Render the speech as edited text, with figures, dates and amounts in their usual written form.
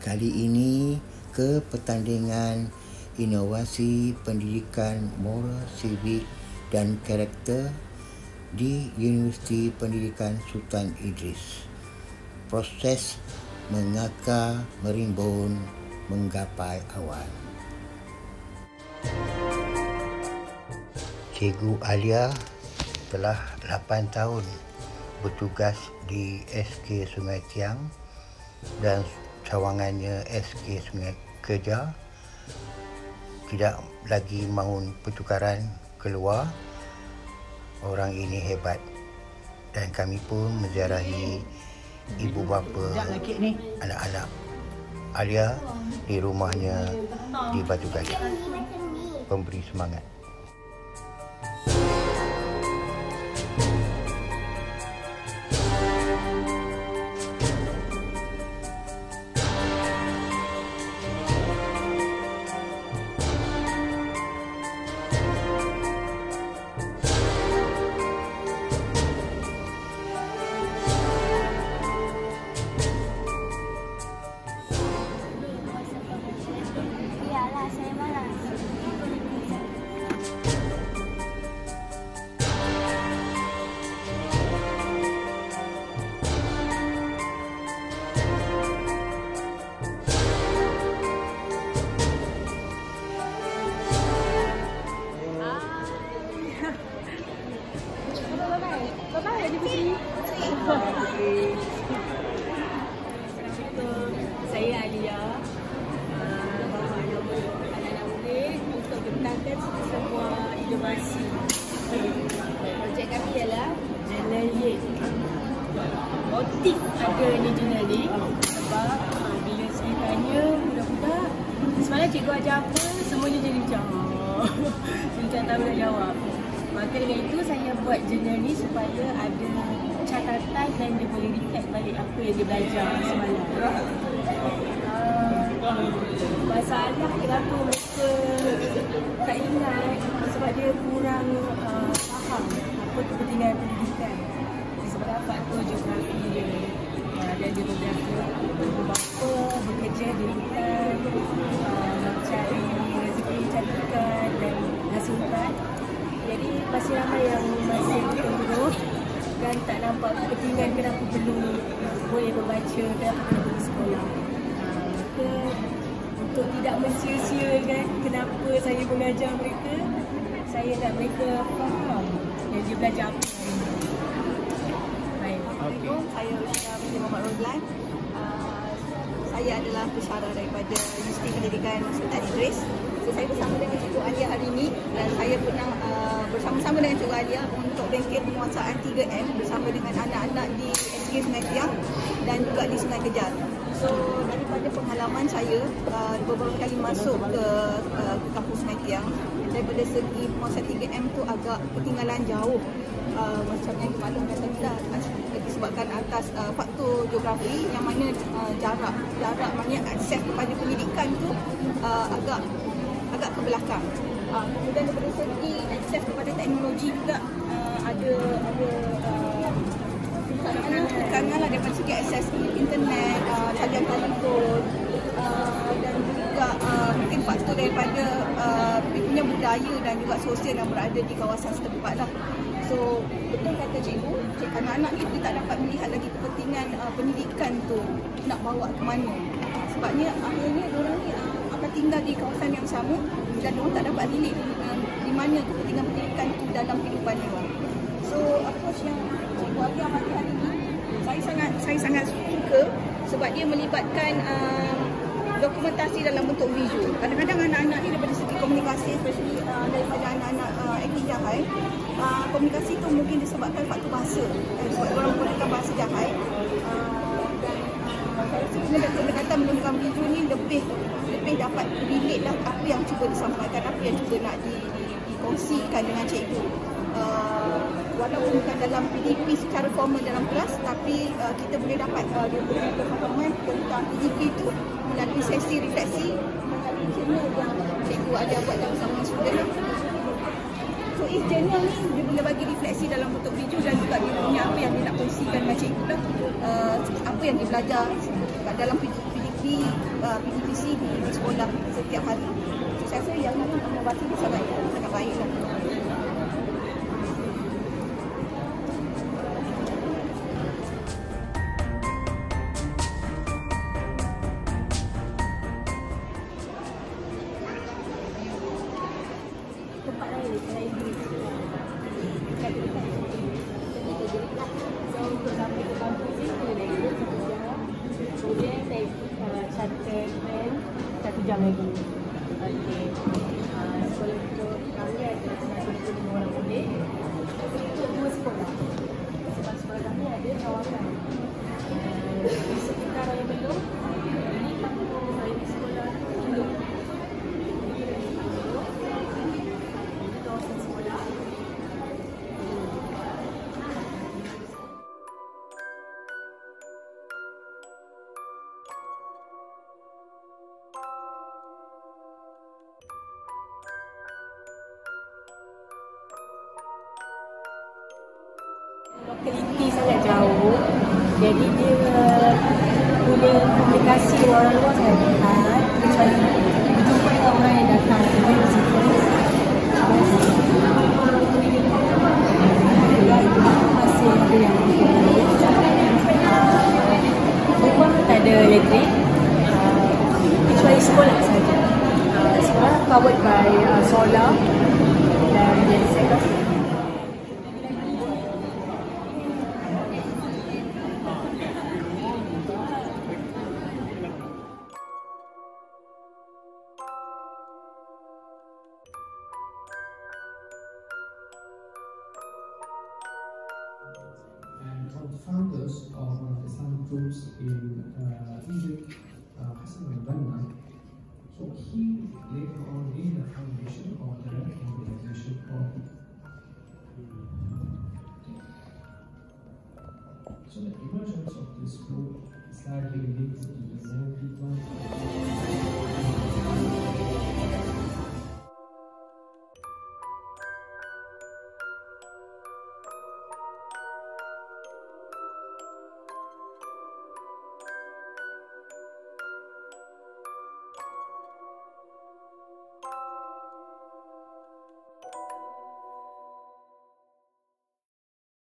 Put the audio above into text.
Kali ini ke pertandingan inovasi pendidikan moral, sivik dan karakter di Universiti Pendidikan Sultan Idris. Proses mengakar, merimbun, menggapai awan. Cikgu Alia telah 8 tahun bertugas di SK Sungai Tiang dan cawangannya SK Sungai Keja. Tidak lagi mahu pertukaran keluar. Orang ini hebat dan kami pun menziarahi ibu bapa anak-anak Alia di rumahnya di Batu Gajah. Pemberi semangat. Saya Alia, bawa nama anak-anak murid untuk bentangkan sebuah inovasi. Projek kami ialah journaling. Motif adanya journaling sebab bila saya tanya budak-budak, semalam cikgu ajar apa, semuanya jadi macam saya tak tahu nak jawab. Maka dengan itu saya buat jurnal ni supaya ada catatan dan dia boleh reflect balik apa yang dia belajar semalam. Masalah kenapa mereka tak ingat sebab dia kurang faham apa kepentingan pendidikan. Sebab faktor geografi dia dan demografi. Bapa bekerja di hutan, mencari rezeki, cantikan dan hasil hutan. Jadi masih ramai yang masih berpeluh dan tak nampak kepentingan kenapa perlu boleh membaca, kenapa perlu pergi sekolah. Maka untuk tidak mensia-siakan kenapa saya mengajar mereka, saya nak mereka faham yang dia belajar apa hari ini. Baik. Assalamualaikum, saya Ustazah Binti Muhammad Rozlan. Saya adalah pensyarah daripada Universiti Pendidikan Sultan Idris. Saya bersama dengan Cikgu Alia hari ini dan saya pernah bersama-sama dengan Cikgu Alia untuk bengkel penguasaan 3M bersama dengan anak-anak di SK Sungai Tiang dan juga di Sungai Kejar. So daripada pengalaman saya beberapa kali masuk ke kampus Sungai Tiang, daripada segi penguasaan 3M tu agak ketinggalan jauh. Macam yang dimaklumkan tadi disebabkan atas faktor geografi yang mana jarak maknanya akses kepada pendidikan tu agak ke belakang. Kemudian daripada segi akses kepada teknologi juga ada kekangan lah daripada segi akses internet, talian telefon dan juga mungkin faktor daripada punya budaya dan juga sosial yang berada di kawasan setempat lah. So betul kata cikgu, anak-anak ni dia tak dapat melihat lagi kepentingan pendidikan tu nak bawa ke mana. Sebabnya akhirnya diorang ni akan tinggal di kawasan yang sama dan diorang tak dapat relate di mana kepentingan pendidikan tu dalam kehidupan diorang. So approach yang Cikgu Alia bagi hari ini, saya sangat suka sebab dia melibatkan dokumentasi dalam bentuk visual. Kadang-kadang anak-anak ni daripada segi komunikasi, especially daripada anak-anak aktif Jahai, komunikasi tu mungkin disebabkan faktor bahasa. Sebab orang menggunakan bahasa Jahai. Saya pendekatan menggunakan video ni lebih dapat relate lah apa yang cuba disampaikan, apa yang cuba nak dikongsikan dengan cikgu. Walaupun bukan dalam PDP secara formal dalam kelas, tapi kita boleh dapat dia punya pemahaman tentang PDP itu melalui sesi refleksi, melalui channel yang cikgu ada buat bersama student. So each channel ni dia boleh bagi refleksi dalam bentuk video dan juga dia punya apa yang dia nak kongsikan dengan cikgu lah, apa yang dia belajar dalam PDP di PTPC di sekolah setiap hari. So, saya rasa yang inovasi ini sangat baiklah. Tempat lain selain di dekat-dekat sini. Jadi kerja dekat. So untuk sampai ke kampus ni kena naik dulu 1 jam. Kemudian naik charter van 1 jam lagi. Okey. Sekolah untuk kami ada 125 orang murid. Untuk 2 sekolah. Sebab sekolah kami ada kawasan. Di sekitar Raya Belum. Ini kampung ini sekolah Belum. Lokaliti sangat jauh, jadi dia boleh komunikasi orang luar sangat dekat, kecuali berjumpa dengan orang yang datang dari situ. Masih ada yang rumah tak ada elektrik, kecuali sekolah saja. Sekolah powered by solar dan genset. Founders of one of the Islamic groups in Egypt, Hassan al-Banna. So he later on laid the foundation of the organization of. So the emergence of this group is likely linked to the young people.